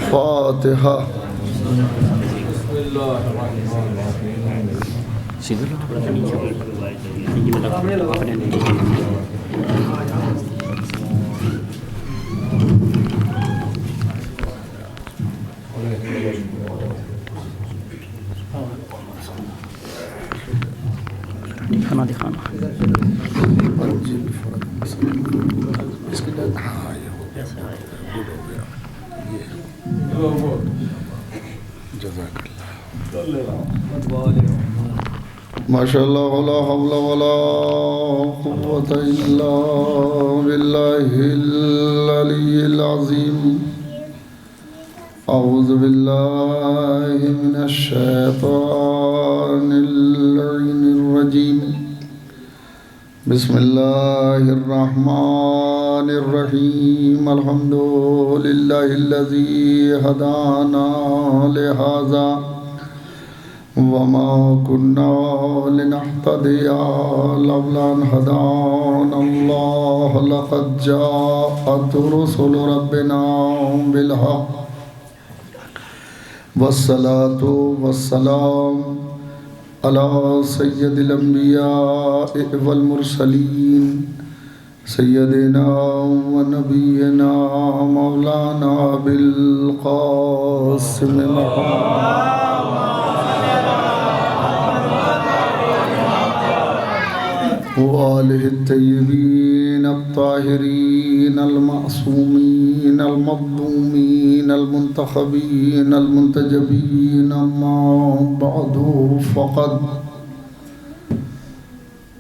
فاتحہ. دکھانا دکھانا اس کے بعد ہاں یہ ہو گیا، گڈ ہو گیا. جزاک اللہ. ماشاء اللہ لا حول ولا قوة الا باللہ العلی العظیم. اعوذ باللہ من الشیطان اللعین الرجیم. بسم اللہ الرحمن الرحیم. الحمد للہ الذی ہدانا لہذا وما كنا لنهتدي لولا أن هدانا الله. لقد جاءت رسل ربنا بالحق والصلاة والسلام على سيد الأنبياء والمرسلين سيدنا ونبينا مولانا بالقاسم محمد وآلہ الطیبین الطاہرین المعصومین المظلومین المنتخبین المنتجبین. اما بعد فقد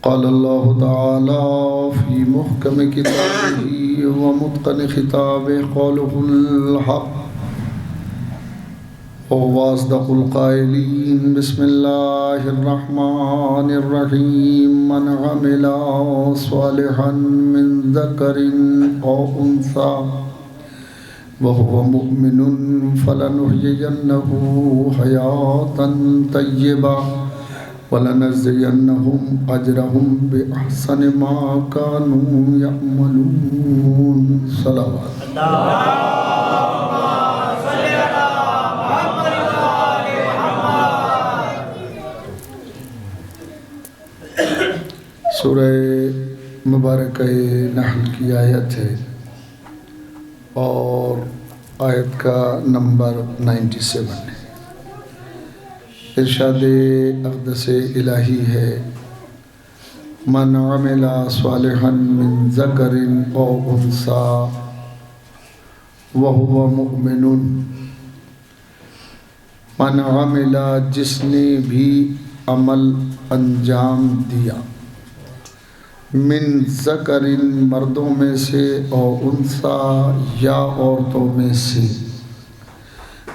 قال اللہ تعالی فی محکم کتابہ ومتقن خطابہ قوله الحق وَأَصْدَقُ الْقَائِلِينَ. بسم اللہ الرحمن الرحیم. من عمل صالحا من ذکر او انثى وهو مؤمن فلنحيينه حياة طیبة ولنجزينهم أجرهم بأحسن ما كانوا يعملون. صلوات. سورہ مبارکہ نحل کی آیت ہے اور آیت کا نمبر 97 ہے. ارشاد اقدس الہی ہے من عمل صالحا من ذکر او انثى وهو مؤمن. من عمل جس نے بھی عمل انجام دیا من ذکر مردوں میں سے او انثیٰ یا عورتوں میں سے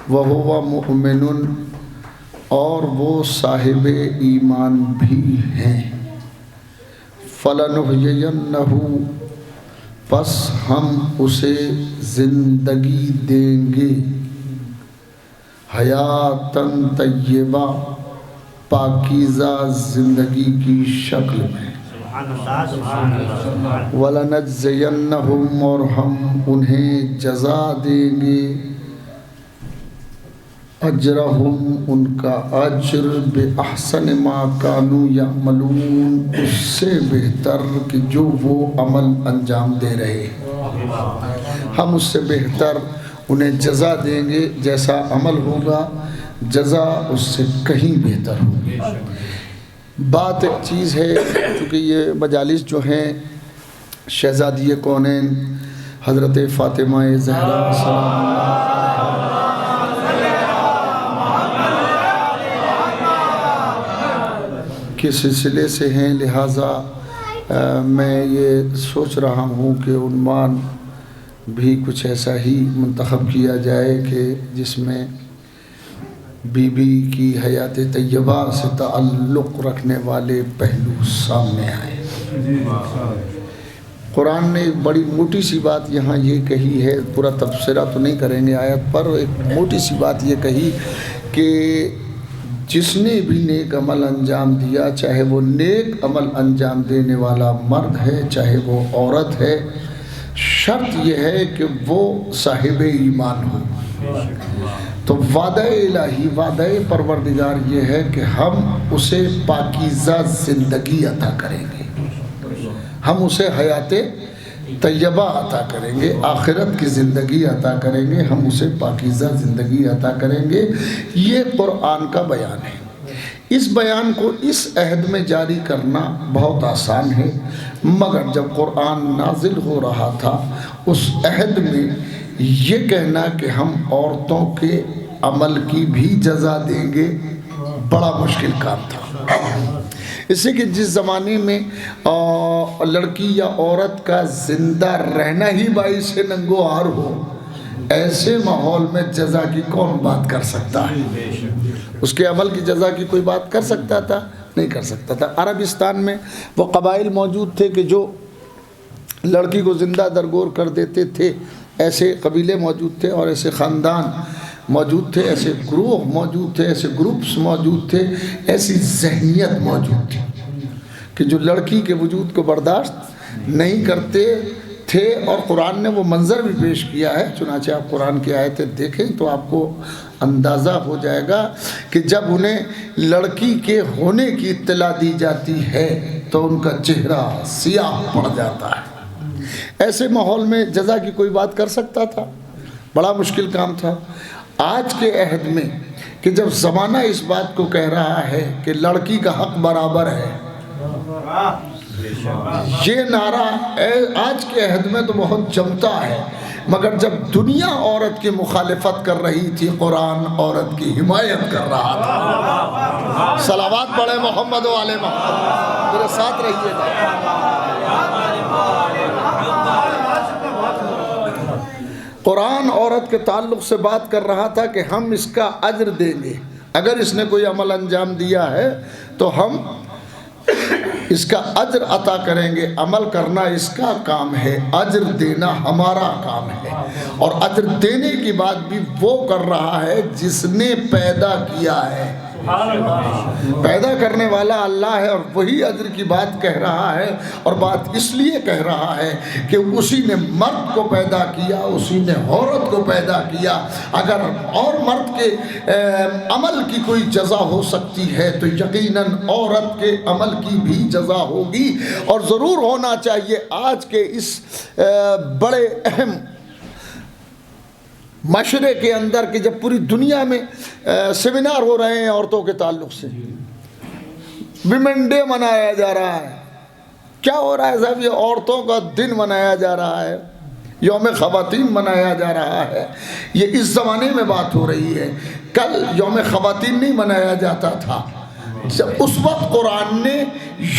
وہو مؤمن اور وہ صاحب ایمان بھی ہیں فلنحیینہ پس ہم اسے زندگی دیں گے حیاتاً طیبہ پاکیزہ زندگی کی شکل میں وَلَنَجْزِيَنَّهُمْ اور ہم انہیں جزا دیں گے اجرہم ان کا اجر بِأَحْسَنِ مَا كَانُوا يَعْمَلُونَ اس سے بہتر کہ جو وہ عمل انجام دے رہے ہیں. ہم اس سے بہتر انہیں جزا دیں گے جیسا عمل ہوگا جزا اس سے کہیں بہتر ہوگی. بات ایک چیز ہے کیونکہ یہ مجالس جو ہیں شہزادی کونین حضرت فاطمہ زہرا سلام کے سلسلے سے ہیں، لہٰذا میں یہ سوچ رہا ہوں کہ عنوان بھی کچھ ایسا ہی منتخب کیا جائے کہ جس میں بی بی کی حیات طیبہ سے تعلق رکھنے والے پہلو سامنے آئے. قرآن نے ایک بڑی موٹی سی بات یہاں یہ کہی ہے، پورا تبصرہ تو نہیں کریں گے آیت پر، ایک موٹی سی بات یہ کہی کہ جس نے بھی نیک عمل انجام دیا، چاہے وہ نیک عمل انجام دینے والا مرد ہے چاہے وہ عورت ہے، شرط یہ ہے کہ وہ صاحب ایمان ہو۔ تو وعدہ الہی، وعدہ پروردگار یہ ہے کہ ہم اسے پاکیزہ زندگی عطا کریں گے، ہم اسے حیات طیبہ عطا کریں گے، آخرت کی زندگی عطا کریں گے، ہم اسے پاکیزہ زندگی عطا کریں گے۔ یہ قرآن کا بیان ہے۔ اس بیان کو اس عہد میں جاری کرنا بہت آسان ہے، مگر جب قرآن نازل ہو رہا تھا اس عہد میں یہ کہنا کہ ہم عورتوں کے عمل کی بھی جزا دیں گے بڑا مشکل کام تھا۔ اس سے کہ جس زمانے میں لڑکی یا عورت کا زندہ رہنا ہی باعث ننگو ہار ہو، ایسے ماحول میں جزا کی کون بات کر سکتا ہے؟ اس کے عمل کی جزا کی کوئی بات کر سکتا تھا؟ نہیں کر سکتا تھا۔ عربستان میں وہ قبائل موجود تھے کہ جو لڑکی کو زندہ درگور کر دیتے تھے، ایسے قبیلے موجود تھے اور ایسے خاندان موجود تھے، ایسے گروہ موجود تھے، ایسے گروپس موجود تھے، ایسی ذہنیت موجود تھی کہ جو لڑکی کے وجود کو برداشت نہیں کرتے تھے۔ اور قرآن نے وہ منظر بھی پیش کیا ہے، چنانچہ آپ قرآن کی آیتیں دیکھیں تو آپ کو اندازہ ہو جائے گا کہ جب انہیں لڑکی کے ہونے کی اطلاع دی جاتی ہے تو ان کا چہرہ سیاہ پڑ جاتا ہے۔ ایسے ماحول میں جزا کی کوئی بات کر سکتا تھا؟ بڑا مشکل کام تھا۔ آج کے عہد میں کہ جب زمانہ اس بات کو کہہ رہا ہے کہ لڑکی کا حق برابر ہے، یہ نعرہ آج کے عہد میں تو بہت جمتا ہے، مگر جب دنیا عورت کی مخالفت کر رہی تھی قرآن عورت کی حمایت کر رہا تھا۔ صلوات پڑھیں محمد و آل محمد، میرے ساتھ رہیے گا۔ قرآن عورت کے تعلق سے بات کر رہا تھا کہ ہم اس کا اجر دیں گے، اگر اس نے کوئی عمل انجام دیا ہے تو ہم اس کا اجر عطا کریں گے۔ عمل کرنا اس کا کام ہے، اجر دینا ہمارا کام ہے، اور اجر دینے کی بات بھی وہ کر رہا ہے جس نے پیدا کیا ہے۔ پیدا کرنے والا اللہ ہے اور وہی اجر کی بات کہہ رہا ہے، اور بات اس لیے کہہ رہا ہے کہ اسی نے مرد کو پیدا کیا، اسی نے عورت کو پیدا کیا۔ اگر اور مرد کے عمل کی کوئی جزا ہو سکتی ہے تو یقیناً عورت کے عمل کی بھی جزا ہوگی، اور ضرور ہونا چاہیے۔ آج کے اس بڑے اہم معاشرے کے اندر کہ جب پوری دنیا میں سیمینار ہو رہے ہیں عورتوں کے تعلق سے، ویمن ڈے منایا جا رہا ہے، کیا ہو رہا ہے صاحب؟ یہ عورتوں کا دن منایا جا رہا ہے، یوم خواتین منایا جا رہا ہے۔ یہ اس زمانے میں بات ہو رہی ہے، کل یوم خواتین نہیں منایا جاتا تھا، اس وقت قرآن نے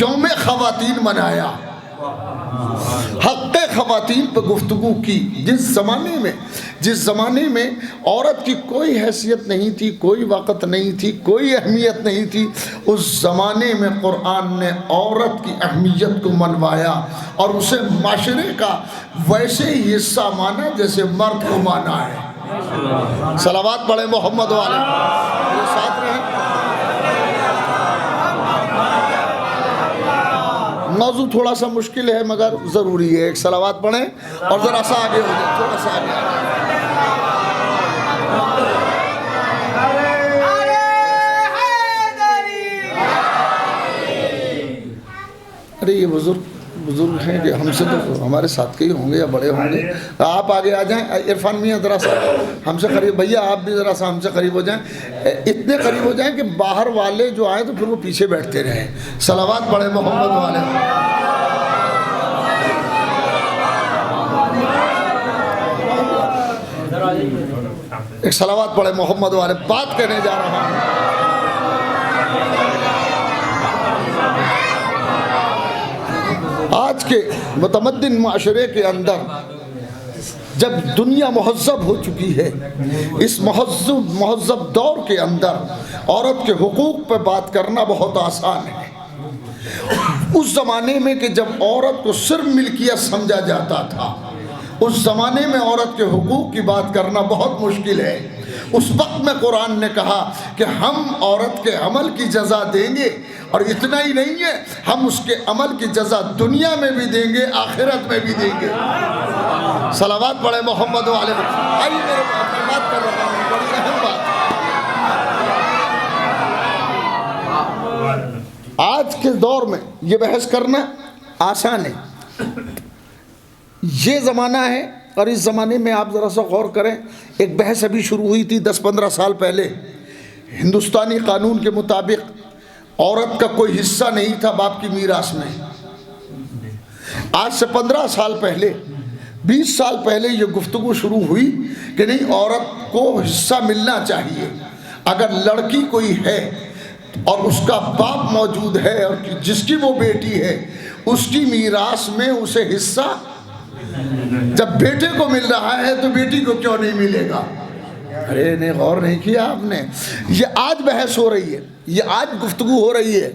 یوم خواتین منایا، حق خواتین پہ گفتگو کی۔ جس زمانے میں عورت کی کوئی حیثیت نہیں تھی، کوئی وقت نہیں تھی، کوئی اہمیت نہیں تھی، اس زمانے میں قرآن نے عورت کی اہمیت کو منوایا اور اسے معاشرے کا ویسے ہی حصہ مانا جیسے مرد کو مانا ہے۔ صلوات پڑھیں محمد والے، میرے ساتھ رہیں۔ موضوع تھوڑا سا مشکل ہے مگر ضروری ہے، ایک صلوات پڑھیں اور ذرا سا آگے ہو جائیں، تھوڑا سا آگے۔ ارے یہ بزرگ ہیں کہ ہم سے تو ہمارے ساتھ کے ہی ہوں گے یا بڑے ہوں گے، آپ آگے آ جائیں۔ عرفان میاں ذرا سا ہم سے قریب، بھیا آپ بھی ذرا سا ہم سے قریب ہو جائیں، اتنے قریب ہو جائیں کہ باہر والے جو آئیں تو پھر وہ پیچھے بیٹھتے رہیں۔ صلوات پڑھیں محمد والے۔ ایک صلوات پڑھیں محمد والے۔ بات کرنے جا رہا ہوں، آج کے متمدن معاشرے کے اندر جب دنیا مہذب ہو چکی ہے، اس مہذب دور کے اندر عورت کے حقوق پہ بات کرنا بہت آسان ہے۔ اس زمانے میں کہ جب عورت کو صرف ملکیت سمجھا جاتا تھا، اس زمانے میں عورت کے حقوق کی بات کرنا بہت مشکل ہے۔ اس وقت میں قرآن نے کہا کہ ہم عورت کے عمل کی جزا دیں گے، اور اتنا ہی نہیں ہے، ہم اس کے عمل کی جزا دنیا میں بھی دیں گے، آخرت میں بھی دیں گے۔ صلوات پڑھے محمد و علیہ وسلم۔ آئیے میرے بات کر رہا ہوں، بڑی اہم بات۔ آج کے دور میں یہ بحث کرنا آسان ہے، یہ زمانہ ہے، اور اس زمانے میں آپ ذرا سا غور کریں۔ ایک بحث ابھی شروع ہوئی تھی 10-15 سال پہلے، ہندوستانی قانون کے مطابق عورت کا کوئی حصہ نہیں تھا باپ کی میراث میں۔ آج سے 15 سال پہلے، 20 سال پہلے یہ گفتگو شروع ہوئی کہ نہیں، عورت کو حصہ ملنا چاہیے۔ اگر لڑکی کوئی ہے اور اس کا باپ موجود ہے اور جس کی وہ بیٹی ہے، اس کی میراث میں اسے حصہ، جب بیٹے کو مل رہا ہے تو بیٹی کو کیوں نہیں ملے گا؟ ارے نہیں، غور نہیں کیا آپ نے؟ یہ آج بحث ہو رہی ہے، یہ آج گفتگو ہو رہی ہے،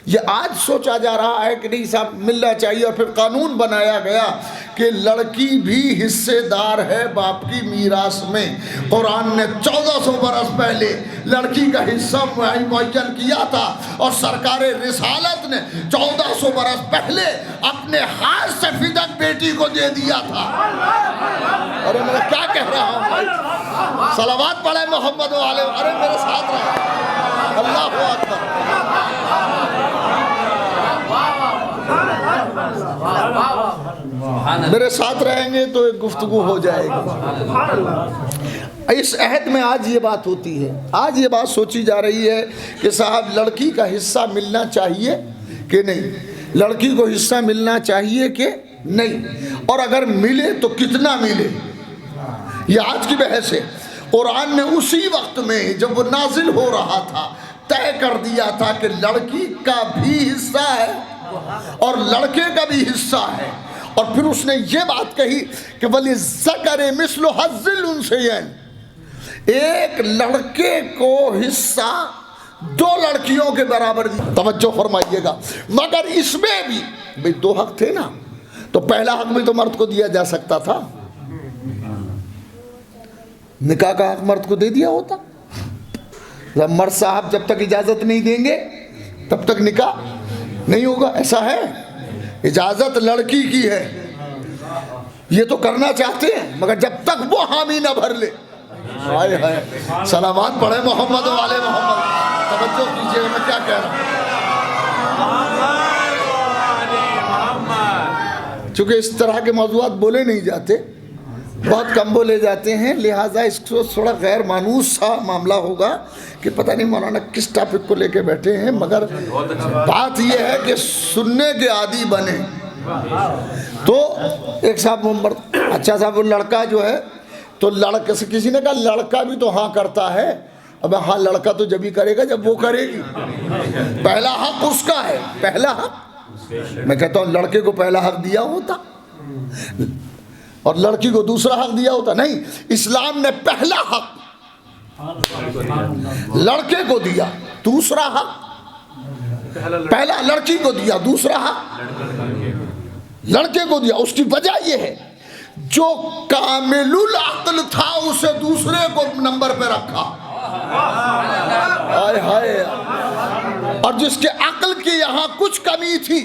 یہ آج سوچا جا رہا ہے کہ نہیں صاحب ملنا چاہیے، اور پھر قانون بنایا گیا کہ لڑکی بھی حصے دار ہے باپ کی میراث میں۔ قرآن نے 1400 برس پہلے لڑکی کا حصہ معین کیا تھا، اور سرکار رسالت نے 1400 برس پہلے اپنے ہاتھ سے فدک بیٹی کو دے دیا تھا۔ ارے میں کیا کہہ رہا ہوں بھائی؟ صلوات پڑھے محمد و علیہ، ارے میرے ساتھ رہے، اللہ اکبر۔ میرے ساتھ رہیں گے تو ایک گفتگو ہو جائے گی۔ اس عہد میں آج یہ بات ہوتی ہے، آج یہ بات سوچی جا رہی ہے کہ صاحب لڑکی کا حصہ ملنا چاہیے کہ نہیں، لڑکی کو حصہ ملنا چاہیے کہ نہیں، اور اگر ملے تو کتنا ملے، یہ آج کی بحث ہے۔ قرآن نے اسی وقت میں جب وہ نازل ہو رہا تھا طے کر دیا تھا کہ لڑکی کا بھی حصہ ہے اور لڑکے کا بھی حصہ ہے، اور پھر اس نے یہ بات کہی کہ وَلِلذَّكَرِ مِثْلُ حَظِّ الْأُنثَيَيْنِ، ایک لڑکے کو حصہ 2 لڑکیوں کے برابر دی۔ توجہ فرمائیے گا، مگر اس میں بھی بھئی 2 حق تھے نا، تو پہلا حق بھی تو مرد کو دیا جا سکتا تھا، نکاح کا حق مرد کو دے دیا ہوتا۔ مرد صاحب جب تک اجازت نہیں دیں گے تب تک نکاح نہیں ہوگا، ایسا ہے؟ اجازت لڑکی کی ہے، یہ تو کرنا چاہتے ہیں، مگر جب تک وہ حامی نہ بھر لے۔ ہائے ہائے، صلوات پڑھے محمد و آل محمد۔ توجہ کیجئے میں کیا کہہ رہا ہوں، چونکہ اس طرح کے موضوعات بولے نہیں جاتے، بہت کم بولے جاتے ہیں، لہٰذا اس کو تھوڑا غیر مانوس سا معاملہ ہوگا کہ پتہ نہیں مولانا کس ٹاپک کو لے کے بیٹھے ہیں، مگر بات یہ ہے کہ سننے کے عادی بنے۔ تو ایک صاحب اچھا صاحب وہ لڑکا جو ہے، تو لڑکے سے کسی نے کہا لڑکا بھی تو ہاں کرتا ہے۔ اب ہاں لڑکا تو جب ہی کرے گا جب وہ کرے گی، پہلا حق اس کا ہے، پہلا حق۔ میں کہتا ہوں لڑکے کو پہلا حق دیا ہوتا اور لڑکی کو دوسرا حق دیا ہوتا، نہیں، اسلام نے پہلا حق لڑکے کو دیا، دوسرا حق پہلا لڑکی کو دیا، دوسرا حق لڑکے کو دیا۔ اس کی وجہ یہ ہے جو کامل العقل تھا اسے دوسرے کو نمبر پہ رکھا، ہائے ہائے، اور جس کے عقل کی یہاں کچھ کمی تھی،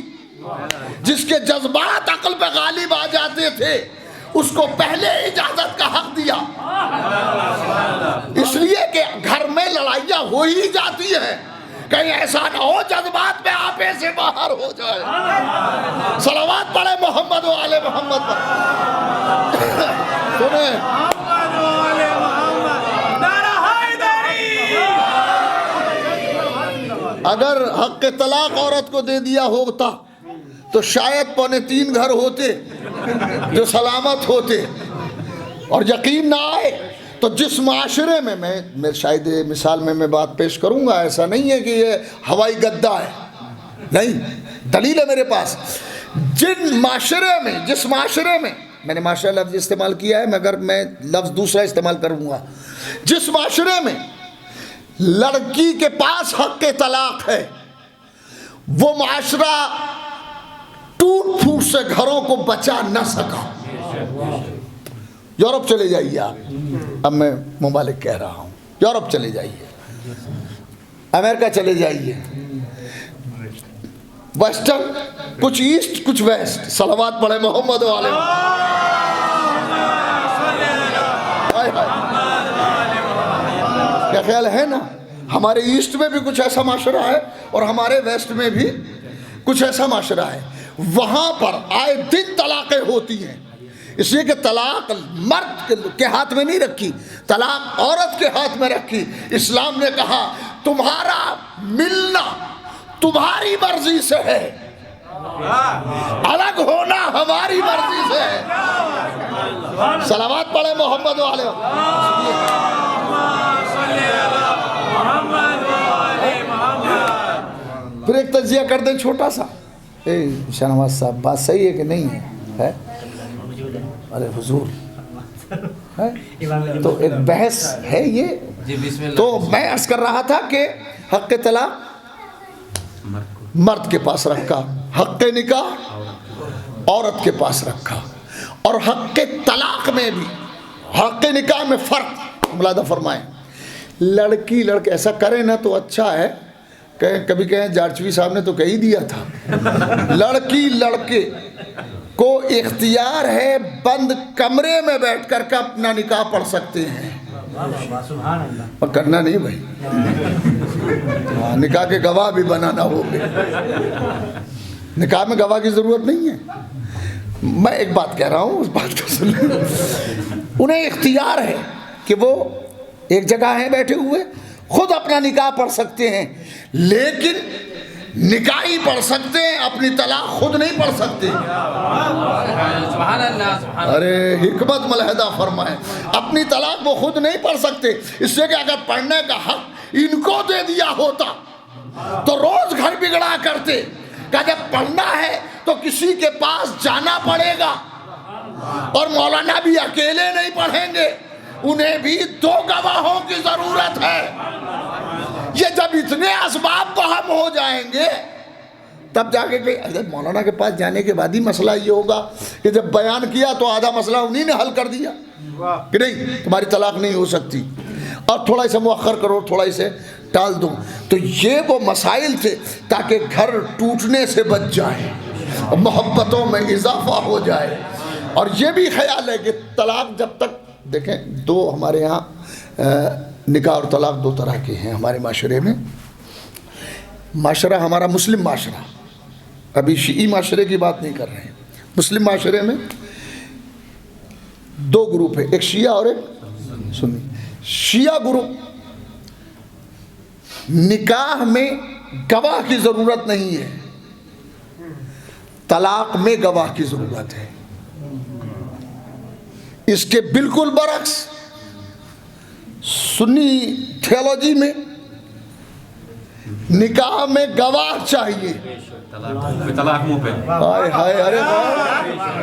جس کے جذبات عقل پہ غالب آ جاتے تھے، اس کو پہلے اجازت کا حق دیا، اس لیے کہ گھر میں لڑائیاں ہو ہی جاتی ہیں، کہیں ایسا نہ ہو جذبات میں آپے سے باہر ہو جائے۔ صلوات پڑھے محمد و آل محمد پر۔ سنیں اگر حق طلاق عورت کو دے دیا ہوتا تو شاید 2.25 گھر ہوتے جو سلامت ہوتے، اور یقین نہ آئے تو جس معاشرے میں شاید مثال میں بات پیش کروں گا، ایسا نہیں ہے کہ یہ ہوائی گدہ ہے، نہیں، دلیل ہے میرے پاس۔ جس معاشرے میں نے معاشرہ لفظ استعمال کیا ہے مگر میں لفظ دوسرا استعمال کروں گا، جس معاشرے میں لڑکی کے پاس حق طلاق ہے، وہ معاشرہ ٹوٹ پھوٹ سے گھروں کو بچا نہ سکا۔ یورپ چلے جائیے آپ، اب میں ممالک کہہ رہا ہوں، یورپ چلے جائیے، امریکہ چلے جائیے، ویسٹرن، کچھ ایسٹ کچھ ویسٹ. صلوات پڑھے محمد والے. کیا خیال ہے نا؟ ہمارے ایسٹ میں بھی کچھ ایسا معاشرہ ہے اور ہمارے ویسٹ میں بھی کچھ ایسا معاشرہ ہے. وہاں پر آئے دن طلاقیں ہوتی ہیں، اس لیے کہ طلاق مرد کے ہاتھ میں نہیں رکھی، طلاق عورت کے ہاتھ میں رکھی. اسلام نے کہا تمہارا ملنا تمہاری مرضی سے ہے، الگ ہونا ہماری مرضی سے ہے. صلوات پڑھے محمد والے. پھر ایک تجزیہ کر دیں چھوٹا سا. شاہنواز صاحب بات صحیح ہے کہ نہیں ہے؟ ارے حضور تو ایک بحث ہے یہ. تو میں عرض کر رہا تھا کہ حق طلاق مرد کے پاس رکھا، حق نکاح عورت کے پاس رکھا، اور حق طلاق میں بھی حق نکاح میں فرق ملاحظہ فرمائیں. لڑکی لڑکے ایسا کرے نا تو اچھا ہے، کبھی کہیں جارچوی صاحب نے تو کہہ ہی دیا تھا. لڑکی لڑکے کو اختیار ہے بند کمرے میں بیٹھ کر کے اپنا نکاح پڑھ سکتے ہیں. اور کرنا نہیں بھائی، نکاح کے گواہ بھی بنانا ہوگا. نکاح میں گواہ کی ضرورت نہیں ہے. میں ایک بات کہہ رہا ہوں، اس بات کو سن لیں. انہیں اختیار ہے کہ وہ ایک جگہ ہیں بیٹھے ہوئے، خود اپنا نکاح پڑھ سکتے ہیں، لیکن نکاح ہی پڑھ سکتے ہیں، اپنی طلاق خود نہیں پڑھ سکتے. ارے حکمت ملحدہ فرمائیں، اپنی طلاق وہ خود نہیں پڑھ سکتے. اس لیے کہ اگر پڑھنے کا حق ان کو دے دیا ہوتا تو روز گھر بگڑا کرتے کہ جب پڑھنا ہے تو کسی کے پاس جانا پڑے گا، اور مولانا بھی اکیلے نہیں پڑھیں گے، انہیں بھی 2 گواہوں کی ضرورت ہے. یہ جب اتنے اسباب فہم ہو جائیں گے تب جا کے حضرت مولانا کے پاس جانے کے بعد ہی مسئلہ یہ ہوگا کہ جب بیان کیا تو آدھا مسئلہ انہی نے حل کر دیا کہ نہیں تمہاری طلاق نہیں ہو سکتی، اور تھوڑا اسے مؤخر کرو، تھوڑا اسے ٹال دو. تو یہ وہ مسائل تھے تاکہ گھر ٹوٹنے سے بچ جائے، محبتوں میں اضافہ ہو جائے. اور یہ بھی خیال ہے کہ طلاق جب تک دیکھیں، 2 ہمارے ہاں نکاح اور طلاق 2 طرح کے ہیں ہمارے معاشرے میں. معاشرہ ہمارا مسلم معاشرہ، ابھی شیعی معاشرے کی بات نہیں کر رہے ہیں. مسلم معاشرے میں 2 گروپ ہیں، ایک شیعہ اور ایک سنی. شیعہ گروپ نکاح میں گواہ کی ضرورت نہیں ہے، طلاق میں گواہ کی ضرورت ہے. اس کے بالکل برعکس سنی تھیولوجی میں نکاح میں گواہ چاہیے. طلاق منہ پہ. ہائے ہائے،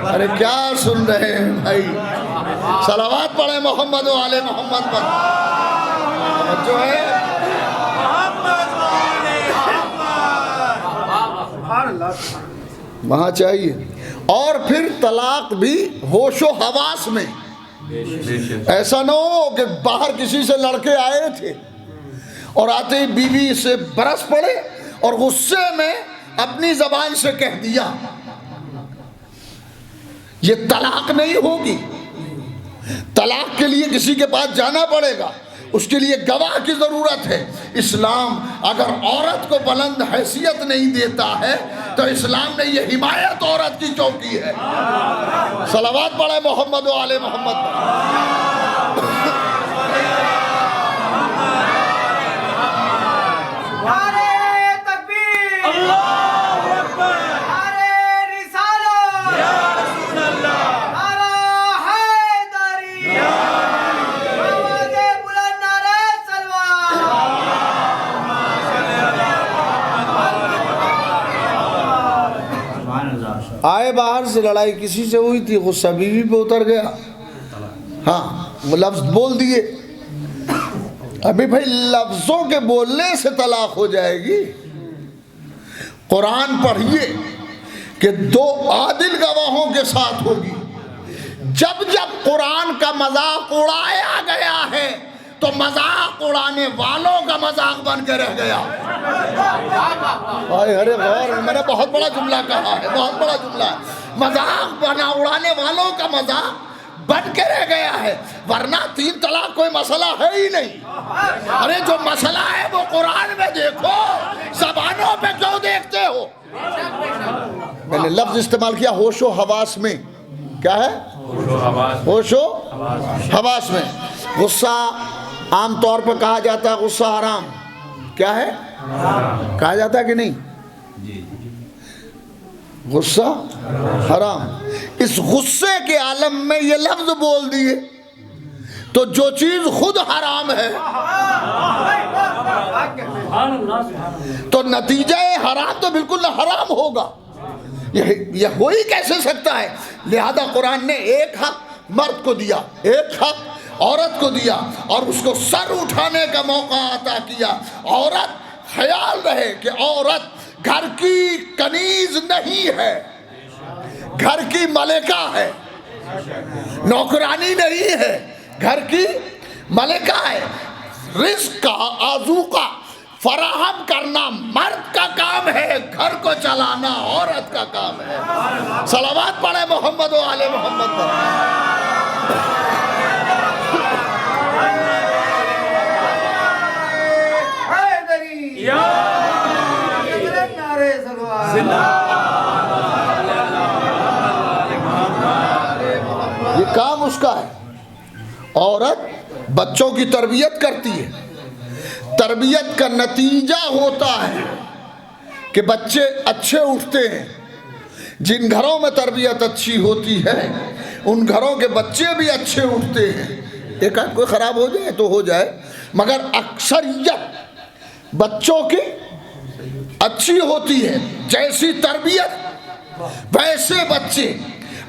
ارے کیا سن رہے ہیں بھائی؟ صلوات پڑھیں محمد و آل محمد پر. جو ہے وہاں چاہیے. اور پھر طلاق بھی ہوش و حواس میں. ایسا نہ ہو کہ باہر کسی سے لڑکے آئے تھے اور آتے ہی بیوی سے برس پڑے اور غصے میں اپنی زبان سے کہہ دیا. یہ طلاق نہیں ہوگی. طلاق کے لیے کسی کے پاس جانا پڑے گا، اس کے لیے گواہ کی ضرورت ہے. اسلام اگر عورت کو بلند حیثیت نہیں دیتا ہے تو اسلام نے یہ حمایت عورت کی کیوں کی ہے؟ صلوات پڑھے محمد و آل محمد. آئے باہر سے لڑائی کسی سے ہوئی تھی، غصہ بیوی پہ اتر گیا، ہاں وہ لفظ بول دیے. ابھی بھائی لفظوں کے بولنے سے طلاق ہو جائے گی؟ قرآن پڑھیے کہ 2 عادل گواہوں کے ساتھ ہوگی. جب جب قرآن کا مذاق اڑایا گیا ہے تو مذاق اڑانے والوں کا مذاق بن کے رہ گیا۔ ارے غور، میں نے بہت بڑا جملہ کہا ہے، بہت بڑا جملہ ہے۔ مذاق اڑانے والوں کا مذاق بن کے رہ گیا ہے، ورنہ 3 طلاق کوئی مسئلہ ہے ہی نہیں۔ ارے جو مسئلہ ہے وہ قرآن میں دیکھو، زبانوں پہ کیوں دیکھتے ہو؟ میں نے لفظ استعمال کیا ہوش و حواس میں۔ کیا ہے؟ ہوش و حواس میں۔ غصہ عام طور پر کہا جاتا ہے غصہ حرام۔ کیا ہے؟ کہا جاتا ہے کہ نہیں؟ غصہ حرام۔ اس غصے کے عالم میں یہ لفظ بول دیے تو جو چیز خود حرام ہے تو نتیجہ حرام تو بالکل نہ حرام ہوگا، یہ ہو ہی کیسے سکتا ہے؟ لہذا قرآن نے ایک حق مرد کو دیا، ایک حق عورت کو دیا، اور اس کو سر اٹھانے کا موقع عطا کیا۔ عورت، خیال رہے کہ عورت گھر کی کنیز نہیں ہے، گھر کی ملکہ ہے، نوکرانی نہیں ہے، گھر کی ملکہ ہے۔ رزق کا آذوقہ فراہم کرنا مرد کا کام ہے، گھر کو چلانا عورت کا کام ہے۔ صلوات پڑھے محمد و آل محمد پر۔ یہ کام اس کا ہے۔ عورت بچوں کی تربیت کرتی ہے، تربیت کا نتیجہ ہوتا ہے کہ بچے اچھے اٹھتے ہیں۔ جن گھروں میں تربیت اچھی ہوتی ہے ان گھروں کے بچے بھی اچھے اٹھتے ہیں۔ ایک آدھ کوئی خراب ہو جائے تو ہو جائے، مگر اکثریت بچوں کی اچھی ہوتی ہے۔ جیسی تربیت ویسے بچے۔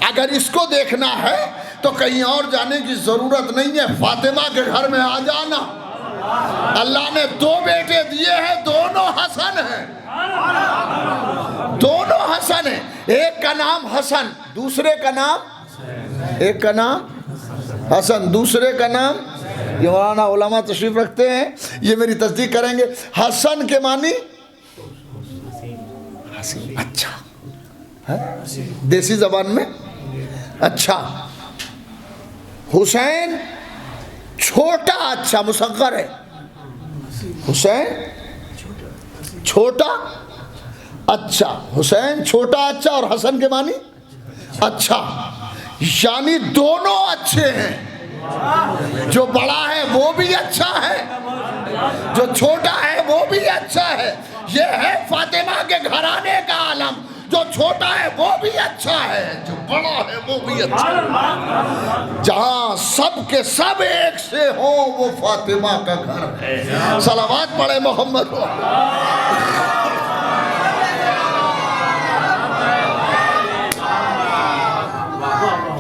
اگر اس کو دیکھنا ہے تو کہیں اور جانے کی ضرورت نہیں ہے، فاطمہ کے گھر میں آ جانا۔ اللہ نے 2 بیٹے دیے ہیں، دونوں حسن ہیں، دونوں حسن ہیں۔ ایک کا نام حسن، دوسرے کا نام، ایک کا نام حسن، دوسرے کا نام، یہ مولانا علماء تشریف رکھتے ہیں، یہ میری تصدیق کریں گے۔ حسن کے معنی حسین، اچھا، دیسی زبان میں اچھا۔ حسین چھوٹا اچھا، مصغر ہے۔ حسین چھوٹا اچھا، حسین چھوٹا اچھا، اور حسن کے معنی اچھا، یعنی دونوں اچھے ہیں۔ جو بڑا ہے وہ بھی اچھا ہے، جو چھوٹا ہے وہ بھی اچھا ہے۔ یہ ہے فاطمہ کے گھرانے کا عالم، جو چھوٹا ہے وہ بھی اچھا ہے، جو بڑا ہے وہ بھی اچھا ہے۔ جہاں سب کے سب ایک سے ہوں وہ فاطمہ کا گھر ہے۔ صلوات پڑھے محمد۔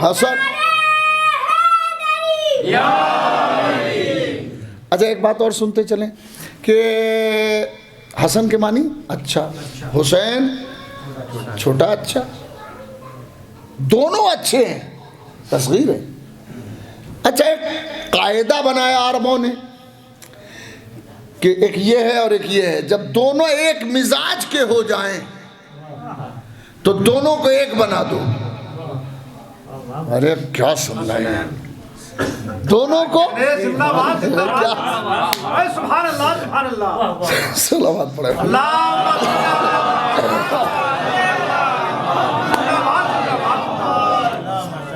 حسن، اچھا ایک بات اور سنتے چلیں کہ حسن کے معنی اچھا، حسین چھوٹا اچھا، دونوں اچھے ہیں، تصغیر ہے۔ اچھا ایک قاعدہ بنایا عربوں نے کہ ایک یہ ہے اور ایک یہ ہے، جب دونوں ایک مزاج کے ہو جائیں تو دونوں کو ایک بنا دو۔ ارے کیا سن رہے ہیں؟ دونوں کو صلوات پڑھے۔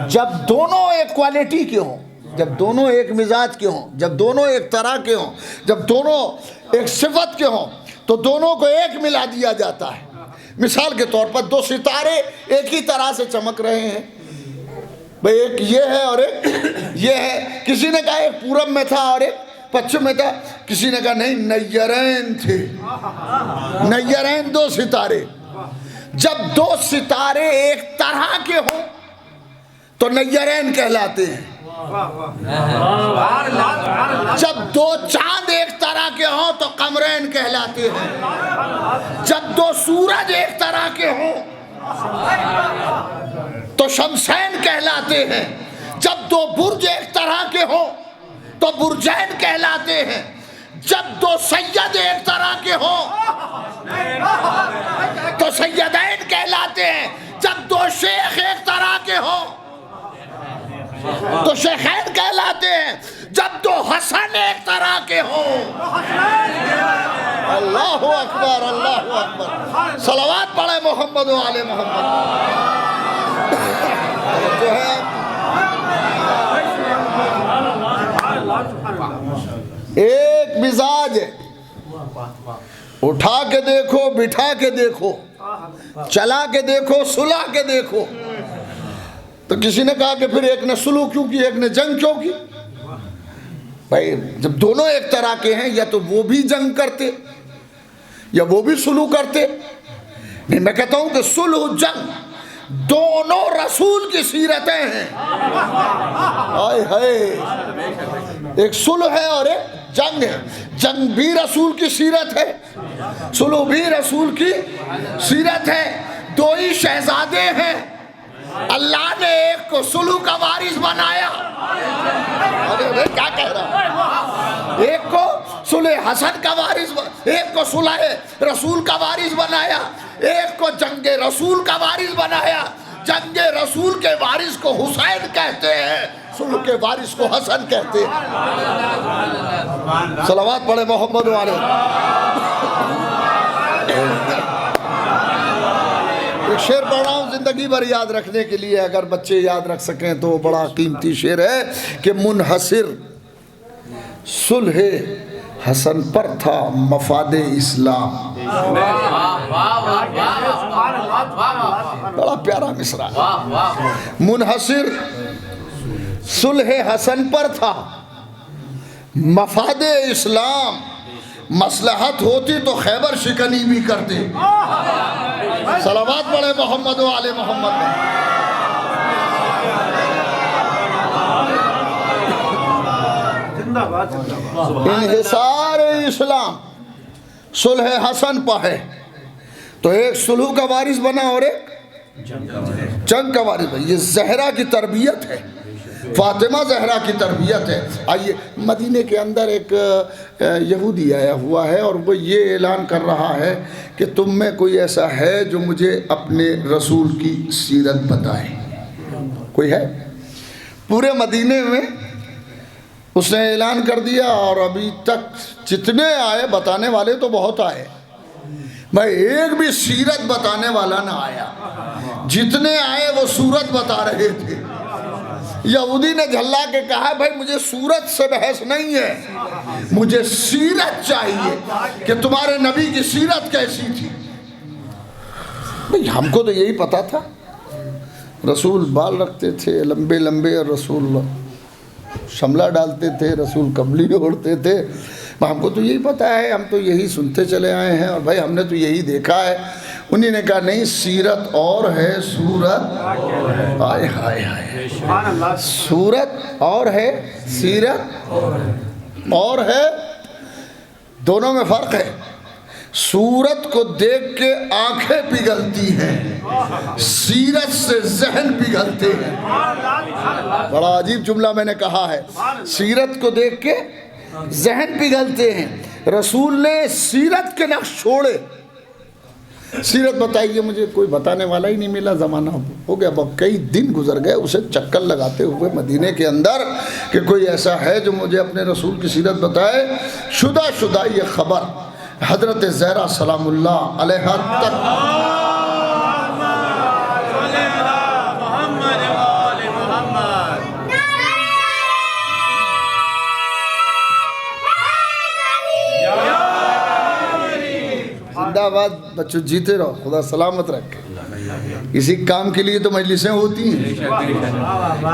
جب دونوں ایک کوالٹی کے ہوں، جب دونوں ایک مزاج کے ہوں، جب دونوں ایک طرح کے ہوں، جب دونوں ایک صفت کے ہوں تو دونوں کو ایک ملا دیا جاتا ہے۔ مثال کے طور پر 2 ستارے ایک ہی طرح سے چمک رہے ہیں، بھئی ایک یہ ہے اور ایک یہ ہے۔ کسی نے کہا ایک پورب میں تھا اور ایک پچھم میں تھا، کسی نے کہا نہیں نیرین تھے، نیرین 2 ستارے۔ جب 2 ستارے ایک طرح کے ہوں تو نیرین کہلاتے ہیں۔ جب 2 چاند ایک طرح کے ہوں تو قمرین کہلاتے ہیں۔ جب 2 سورج ایک طرح کے ہوں تو شمسین کہلاتے ہیں۔ جب 2 برج ایک طرح کے ہوں تو برجین کہلاتے ہیں۔ جب دو سید ایک طرح کے ہوں تو سیدین کہلاتے ہیں، جب دو شیخ ایک طرح کے ہوں تو شیخین کہلاتے ہیں، جب دو حسن ایک طرح کے ہوں۔ اللہ اکبر، اللہ اکبر، صلوات پڑھے محمد و آل محمد۔ جو ہے ایک مزاج ہے، اٹھا کے دیکھو، بٹھا کے دیکھو، چلا کے دیکھو، سلا کے دیکھو۔ تو کسی نے کہا کہ پھر ایک نے سلو کیوں کی، ایک نے جنگ کیوں کی؟ بھائی جب دونوں ایک طرح کے ہیں، یا تو وہ بھی جنگ کرتے یا وہ بھی سلو کرتے۔ نہیں، میں کہتا ہوں کہ سلو جنگ دونوں رسول کی سیرتیں ہیں۔ آئے ہائے، ایک سلو ہے اور ایک جنگ ہے۔ جنگ بھی رسول کی سیرت ہے، سلو بھی رسول کی سیرت ہے۔ دو ہی شہزادے ہیں، اللہ نے ایک کو سلو کا وارث بنایا، ارے کیا کہہ رہا، ایک کو صلح حسن کا وارث، ایک کو صلح رسول کا وارث بنایا، ایک کو جنگ رسول کا وارث بنایا۔ جنگ رسول کے وارث کو حسین کہتے ہیں، صلح کے وارث کو حسن کہتے ہیں۔ صلوات پڑھے محمد والے۔ ایک شعر پڑھ رہا ہوں زندگی بھر یاد رکھنے کے لیے، اگر بچے یاد رکھ سکیں تو بڑا قیمتی شعر ہے کہ منحصر صلح حسن پر تھا مفاد اسلام۔ بڑا پیارا مصرع ہے۔ منحصر صلح حسن پر تھا مفاد اسلام، مصلحت ہوتی تو خیبر شکنی بھی کرتے۔ صلوات پڑھے محمد و آل محمد۔ انحصار اسلام صلح حسن پہ ہے، تو ایک صلح کا وارث بنا اور ایک جنگ کا وارث بنا۔ یہ زہرا کی تربیت ہے، فاطمہ زہرا کی تربیت ہے۔ آئیے، مدینے کے اندر ایک یہودی آیا ہوا ہے اور وہ یہ اعلان کر رہا ہے کہ تم میں کوئی ایسا ہے جو مجھے اپنے رسول کی سیرت بتائے۔ کوئی ہے؟ پورے مدینے میں اس نے اعلان کر دیا، اور ابھی تک جتنے آئے بتانے والے تو بہت آئے، بھائی ایک بھی سیرت بتانے والا نہ آیا۔ جتنے آئے وہ صورت بتا رہے تھے۔ یہودی نے جھلا کے کہا، بھائی مجھے صورت سے بحث نہیں ہے، مجھے سیرت چاہیے کہ تمہارے نبی کی سیرت کیسی تھی۔ بھائی ہم کو تو یہی پتا تھا، رسول بال رکھتے تھے لمبے لمبے، اور رسول شملہ ڈالتے تھے، رسول کملی اوڑھتے تھے، ہم کو تو یہی پتا ہے، ہم تو یہی سنتے چلے آئے ہیں، اور بھائی ہم نے تو یہی دیکھا ہے۔ انہی نے کہا نہیں، سیرت اور ہے، صورت آئے ہائے ہائے، صورت اور ہے، سیرت اور ہے، دونوں میں فرق ہے۔ صورت کو دیکھ کے آنکھیں پگھلتی ہیں، سیرت سے ذہن پگھلتے ہیں۔ بڑا عجیب جملہ میں نے کہا ہے، سیرت کو دیکھ کے ذہن پگھلتے ہیں۔ رسول نے سیرت کے نقش چھوڑے، سیرت بتائیے، مجھے کوئی بتانے والا ہی نہیں ملا، زمانہ ہو گیا، کئی دن گزر گئے اسے چکر لگاتے ہوئے مدینے کے اندر کہ کوئی ایسا ہے جو مجھے اپنے رسول کی سیرت بتائے۔ شدہ یہ خبر حضرت زہرا سلام اللہ علیہا تک زندہ آباد، بچوں جیتے رہو، خدا سلامت رکھے۔ اسی کام کے لیے تو مجلسیں ہوتی ہیں،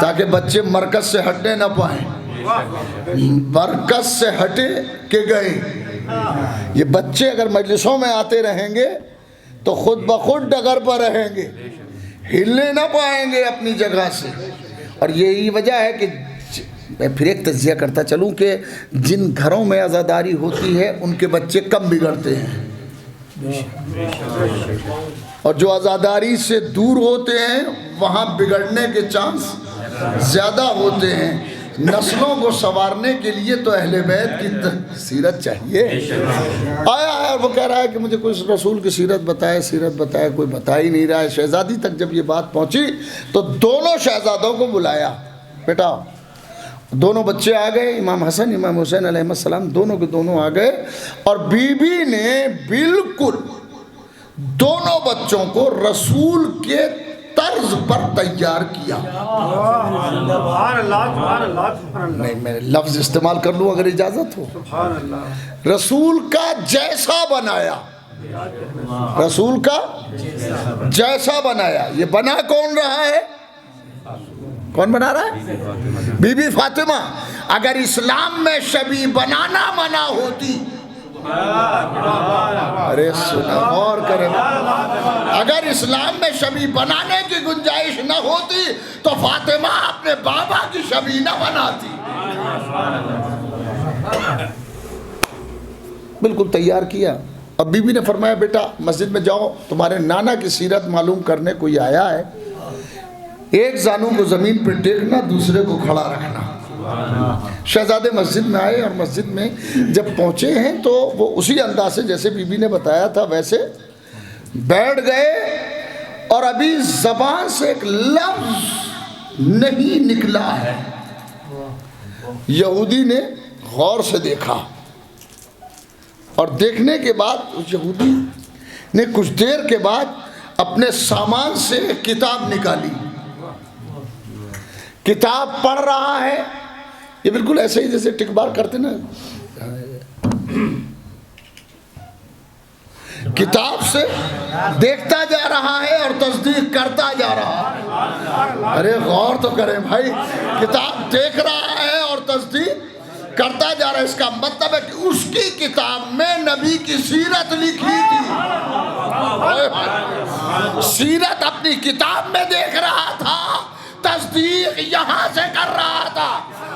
تاکہ بچے مرکز سے ہٹنے نہ پائیں۔ مرکز سے ہٹے کہ گئے، یہ بچے اگر مجلسوں میں آتے رہیں گے تو خود بخود ڈگر پر رہیں گے، ہلنے نہ پائیں گے اپنی جگہ سے۔ اور یہی وجہ ہے کہ میں پھر ایک تجزیہ کرتا چلوں کہ جن گھروں میں عزاداری ہوتی ہے ان کے بچے کم بگڑتے ہیں، اور جو عزاداری سے دور ہوتے ہیں وہاں بگڑنے کے چانس زیادہ ہوتے ہیں۔ نسلوں کو سنوارنے کے لیے تو اہل بیت کی سیرت چاہیے. آیا اور وہ کہہ رہا ہے کہ مجھے کوئی رسول کی سیرت بتائے, کوئی بتا ہی نہیں رہا ہے. شہزادی تک جب یہ بات پہنچی تو دونوں شہزادوں کو بلایا. بیٹا دونوں بچے آ گئے, امام حسن امام حسین علیہ السلام دونوں کے دونوں آ گئے, اور بی بی نے بالکل دونوں بچوں کو رسول کے طرز پر تیار کیا. نہیں میں لفظ استعمال کر لوں اگر اجازت ہو. رسول کا جیسا بنایا, رسول کا جیسا بنایا. یہ بنا کون رہا ہے؟ کون بنا رہا ہے؟ بی بی فاطمہ. اگر اسلام میں شبیہ بنانا منع ہوتی, ارے سنا اور کریں, اگر اسلام میں شبیہ بنانے کی گنجائش نہ ہوتی تو فاطمہ اپنے بابا کی شبیہ نہ بناتی. بالکل تیار کیا. اب بی بی نے فرمایا بیٹا مسجد میں جاؤ, تمہارے نانا کی سیرت معلوم کرنے کوئی آیا ہے. ایک زانوں کو زمین پہ ٹیکنا, دوسرے کو کھڑا رکھنا. شہزادے مسجد میں آئے, اور مسجد میں جب پہنچے ہیں تو وہ اسی انداز سے جیسے بی بی نے بتایا تھا ویسے بیٹھ گئے, اور ابھی زبان سے ایک لفظ نہیں نکلا ہے. یہودی نے غور سے دیکھا, اور دیکھنے کے بعد اس یہودی نے کچھ دیر کے بعد اپنے سامان سے ایک کتاب نکالی. کتاب پڑھ رہا ہے, یہ بالکل ایسے ہی جیسے ٹک بار کرتے نا, کتاب سے دیکھتا جا رہا ہے اور تصدیق کرتا جا رہا ہے. ارے غور تو کریں بھائی, کتاب دیکھ رہا ہے اور تصدیق کرتا جا رہا ہے. اس کا مطلب ہے کہ اس کی کتاب میں نبی کی سیرت لکھی تھی. سیرت اپنی کتاب میں دیکھ رہا تھا, تصدیق یہاں سے کر رہا تھا.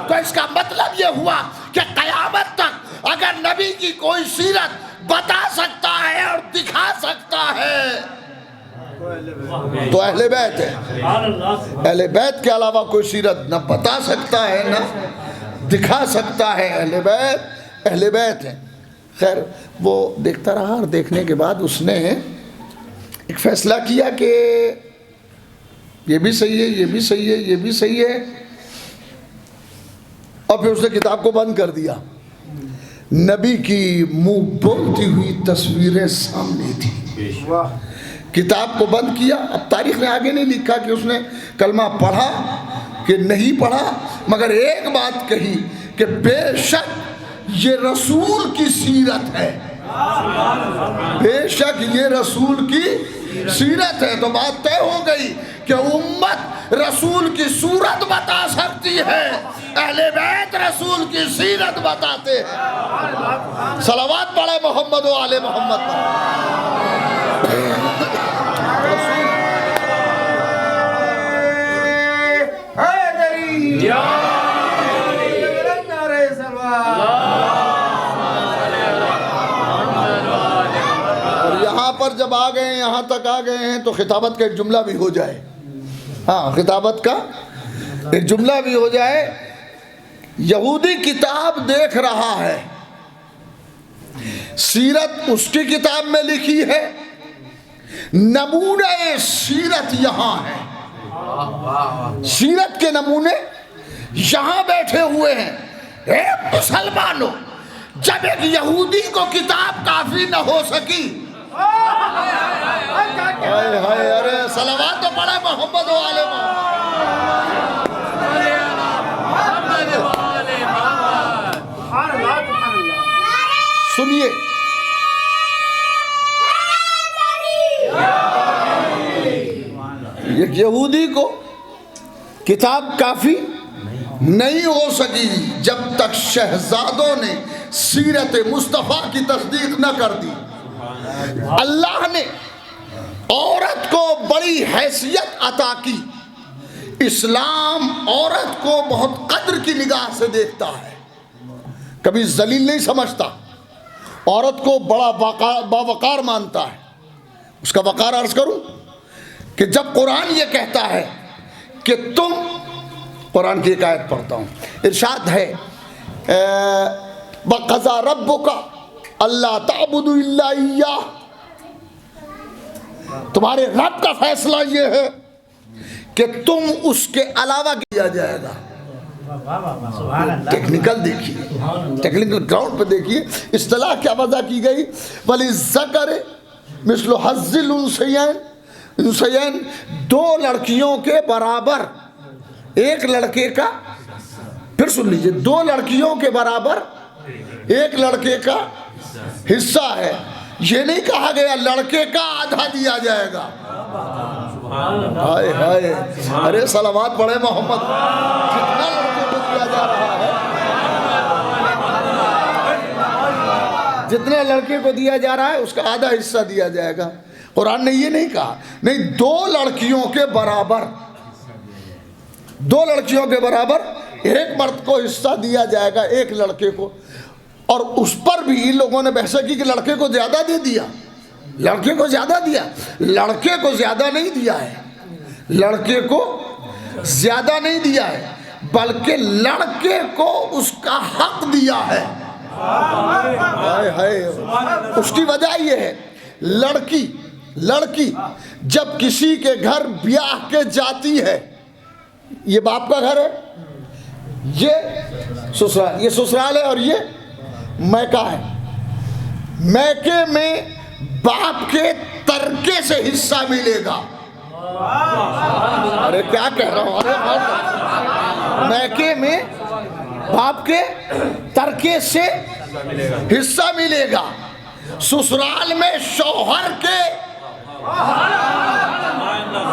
تو اس کا مطلب یہ ہوا کہ قیامت تک اگر نبی کی کوئی سیرت بتا سکتا ہے اور دکھا سکتا ہے تو اہل بیت ہے. اہل بیت کے علاوہ کوئی سیرت نہ بتا سکتا ہے نہ دکھا سکتا ہے. اہل بیت ہے. خیر وہ دیکھتا رہا, اور دیکھنے کے بعد اس نے ایک فیصلہ کیا کہ یہ بھی صحیح ہے, یہ بھی صحیح ہے, یہ بھی صحیح ہے. اور پھر اس نے کتاب کو بند کر دیا. نبی کی منہ بولتی ہوئی تصویریں سامنے تھی. کتاب کو بند کیا. اب تاریخ نے آگے نہیں لکھا کہ اس نے کلمہ پڑھا کہ نہیں پڑھا, مگر ایک بات کہی کہ بے شک یہ رسول کی سیرت ہے, بے شک یہ رسول کی سیرت ہے. تو بات طے ہو گئی کہ امت رسول کی صورت بتا سکتی ہے, اہل بیت رسول کی سیرت بتاتے ہیں. صلوات پڑھے محمد و آل محمد اور یہاں پر جب آ گئے, یہاں تک آ گئے ہیں تو خطابت کا ایک جملہ بھی ہو جائے. ہاں خطابت کا ایک جملہ بھی ہو جائے. یہودی کتاب دیکھ رہا ہے, سیرت اس کی کتاب میں لکھی ہے, نمونہ سیرت یہاں ہے, سیرت کے نمونے یہاں بیٹھے ہوئے ہیں. اے مسلمانوں, جب ایک یہودی کو کتاب کافی نہ ہو سکی, ارے صلوات تو پڑھے محمد و آل محمد. سنیے, ایک یہودی کو کتاب کافی نہیں ہو سکی جب تک شہزادوں نے سیرت مصطفیٰ کی تصدیق نہ کر دی. اللہ نے عورت کو بڑی حیثیت عطا کی. اسلام عورت کو بہت قدر کی نگاہ سے دیکھتا ہے, کبھی ذلیل نہیں سمجھتا, عورت کو بڑا باوقار مانتا ہے. اس کا وقار عرض کروں کہ جب قرآن یہ کہتا ہے کہ تم قرآن کی ایک آیت پڑھتا ہوں. ارشاد ہے وَقَضَىٰ رَبُّكَ أَلَّا تَعْبُدُوا إِلَّا إِيَّاهُ. تمہارے رب کا فیصلہ یہ ہے کہ تم اس کے علاوہ کیا جائے گا. ٹیکنیکل دیکھیے, ٹیکنیکل گراؤنڈ پہ دیکھیے اصطلاح کیا وضع کی گئی. وَلِلذَّكَرِ مِثْلُ حَظِّ الْأُنثَيَيْنِ, دو لڑکیوں کے برابر ایک لڑکے کا, پھر سن لیجئے, دو لڑکیوں کے برابر ایک لڑکے کا حصہ ہے. یہ نہیں کہا گیا لڑکے کا آدھا دیا جائے گا. ہائے ہائے, ارے صلوات پڑھے محمد. جتنا لڑکے کو دیا جا رہا ہے, جتنا لڑکے کو دیا جا رہا ہے اس کا آدھا حصہ دیا جائے گا. قرآن نے یہ نہیں کہا, نہیں, دو لڑکیوں کے برابر, دو لڑکیوں کے برابر ایک مرد کو حصہ دیا جائے گا ایک لڑکے کو. اور اس پر بھی ان لوگوں نے بحث کی کہ لڑکے کو زیادہ دے دیا, لڑکے کو زیادہ دیا. لڑکے کو زیادہ نہیں دیا ہے, لڑکے کو زیادہ نہیں دیا ہے, بلکہ لڑکے کو اس کا حق دیا ہے. ہائے ہائے, اس کی وجہ یہ ہے لڑکی جب کسی کے گھر بیاہ کے جاتی ہے, یہ باپ کا گھر ہے, یہ سسرال ہے, اور یہ میکہ ہے. میکے میں باپ کے ترکے سے حصہ ملے گا. ارے کیا کہہ رہا ہوں, میکے میں باپ کے ترکے سے حصہ ملے گا. سسرال میں شوہر کے,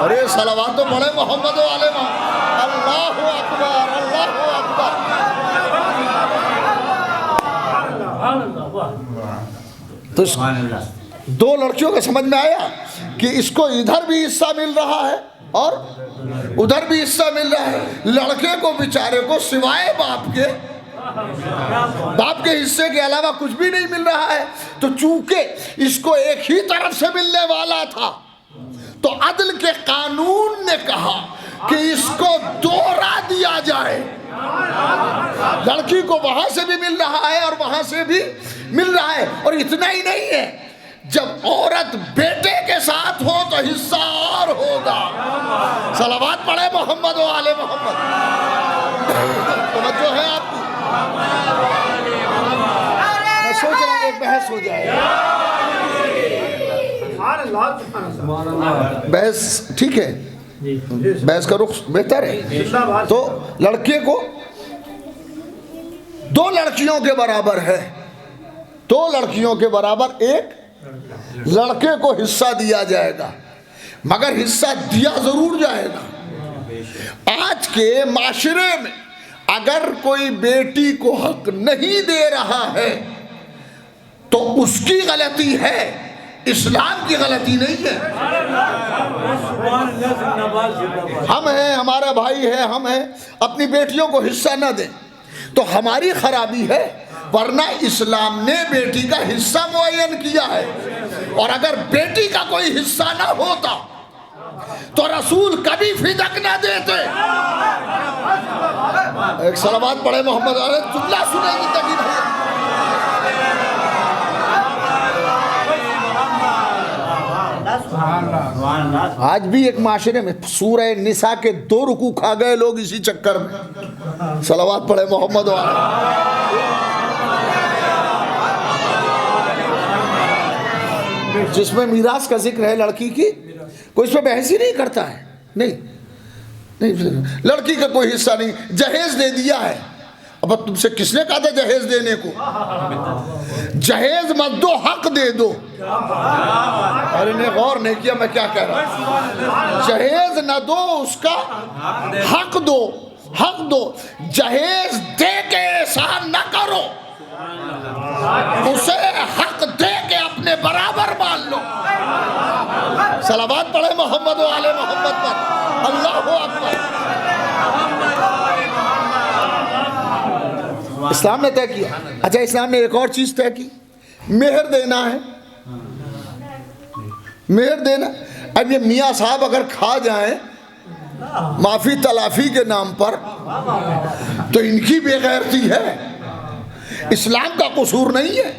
ارے صلوات پڑھے محمد علیہ محمد. اللہ اکبر, اللہ اکبر. تو دو لڑکیوں کا سمجھ میں آیا کہ اس کو ادھر بھی حصہ مل رہا ہے اور ادھر بھی حصہ مل رہا ہے. لڑکے کو بیچارے کو سوائے باپ کے حصے کے علاوہ کچھ بھی نہیں مل رہا ہے. تو چونکہ اس کو ایک ہی طرف سے ملنے والا تھا تو عدل کے قانون نے کہا کہ اس کو دوہرا دیا جائے. لڑکی کو وہاں سے بھی مل رہا ہے اور وہاں سے بھی مل رہا ہے. اور اتنا ہی نہیں ہے, جب عورت بیٹے کے ساتھ ہو تو حصہ اور ہوگا. صلوات پڑھے محمد و آل محمد. توجہ ہے آپ کی؟ میں سوچ رہا ہوں ایک بحث ہو جائے. بحث ٹھیک ہے, بحث کا رخ بہتر ہے. تو لڑکے کو دو لڑکیوں کے برابر ہے, دو لڑکیوں کے برابر ایک لڑکے کو حصہ دیا جائے گا, مگر حصہ دیا ضرور جائے گا. آج کے معاشرے میں اگر کوئی بیٹی کو حق نہیں دے رہا ہے تو اس کی غلطی ہے, اسلام کی غلطی نہیں ہے. ہم ہیں, ہمارا بھائی ہے, ہم ہیں, اپنی بیٹیوں کو حصہ نہ دیں تو ہماری خرابی ہے, ورنہ اسلام نے بیٹی کا حصہ معین کیا ہے. اور اگر بیٹی کا کوئی حصہ نہ ہوتا تو رسول کبھی فدق نہ دیتے. ایک صلوات پڑھے محمد علیہ. جملہ سنے زندگی بھر. آج بھی ایک معاشرے میں سورہ نساء کے 2 رکوع کھا گئے لوگ اسی چکر میں. صلوات پڑھے محمد علیہ. جس میں میراث کا ذکر ہے لڑکی کی, کوئی اس پہ بحث ہی نہیں کرتا ہے. نہیں, لڑکی کا کوئی حصہ نہیں. جہیز دے دیا ہے, اب تم سے کس نے کہا تھا جہیز دینے کو؟ جہیز مت دو, حق دے دو. اور انہیں غور نہیں کیا میں کیا کہہ رہا ہوں. جہیز نہ دو, اس کا حق دو, حق دو. جہیز دے کے احسان نہ کرو, اسے حق دے کے اپنے برابر مان لو. صلوات پڑھے محمد و آل محمد پر. اللہ اکبر. اسلام نے طے کیا. اچھا, اسلام نے ایک اور چیز طے کی, مہر دینا ہے. مہر دینا. اب یہ میاں صاحب اگر کھا جائیں معافی تلافی کے نام پر تو ان کی بے غیرتی ہے، اسلام کا قصور نہیں ہے،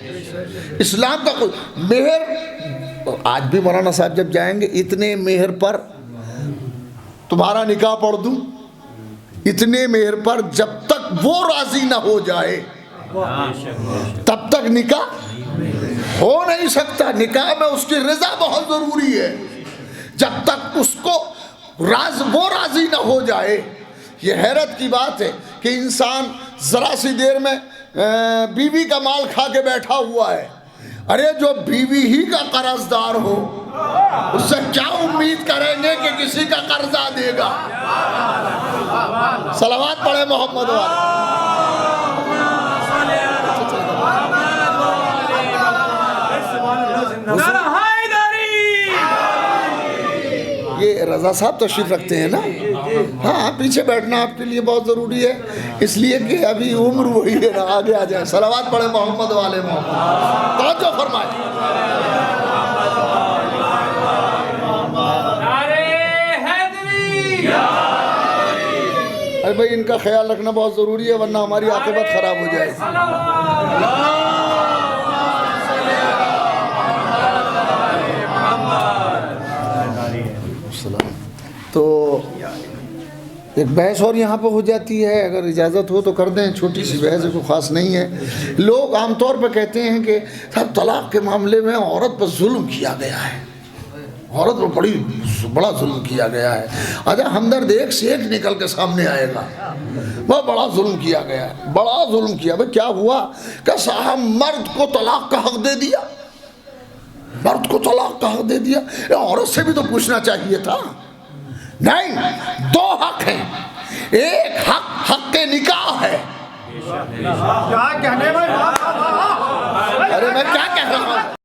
اسلام کا مہر۔ آج بھی مولانا صاحب جب جائیں گے، اتنے مہر پر تمہارا نکاح پڑھ دوں، اتنے مہر پر جب تک وہ راضی نہ ہو جائے تب تک نکاح ہو نہیں سکتا۔ نکاح میں اس کی رضا بہت ضروری ہے، جب تک اس کو وہ راضی نہ ہو جائے۔ یہ حیرت کی بات ہے کہ انسان ذرا سی دیر میں بیوی کا مال کھا کے بیٹھا ہوا ہے۔ ارے جو بیوی ہی کا قرض دار ہو، اس سے کیا امید کریں گے کہ کسی کا قرضہ دے گا؟ صلوات پڑھے محمد والے۔ یہ رضا صاحب تشریف رکھتے ہیں نا؟ ہاں، پیچھے بیٹھنا آپ کے لیے بہت ضروری ہے، اس لیے کہ ابھی عمر وہی ہے نا، آگے آ جائیں۔ صلوات پڑھے محمد والے محمد، توجہ فرمائیں۔ ارے بھائی، ان کا خیال رکھنا بہت ضروری ہے، ورنہ ہماری عاقبت خراب ہو جائے گی۔ تو ایک بحث اور یہاں پہ ہو جاتی ہے، اگر اجازت ہو تو کر دیں، چھوٹی سی بحث ہے، کوئی خاص نہیں ہے۔ لوگ عام طور پہ کہتے ہیں کہ صاحب طلاق کے معاملے میں عورت پر ظلم کیا گیا ہے، عورت پر بڑا ظلم کیا گیا ہے۔ اچھا، ہمدرد ایک سے ایک نکل کے سامنے آئے گا، وہ بڑا ظلم کیا گیا ہے، بڑا ظلم کیا۔ بھئی کیا ہوا کہ صاحب مرد کو طلاق کا حق دے دیا، مرد کو طلاق کا حق دے دیا۔ عورت سے بھی تو پوچھنا چاہیے تھا۔ نہیں، دو حق ہیں، ایک حق نکاح ہے۔ ارے میں کیا کہہ رہا ہوں؟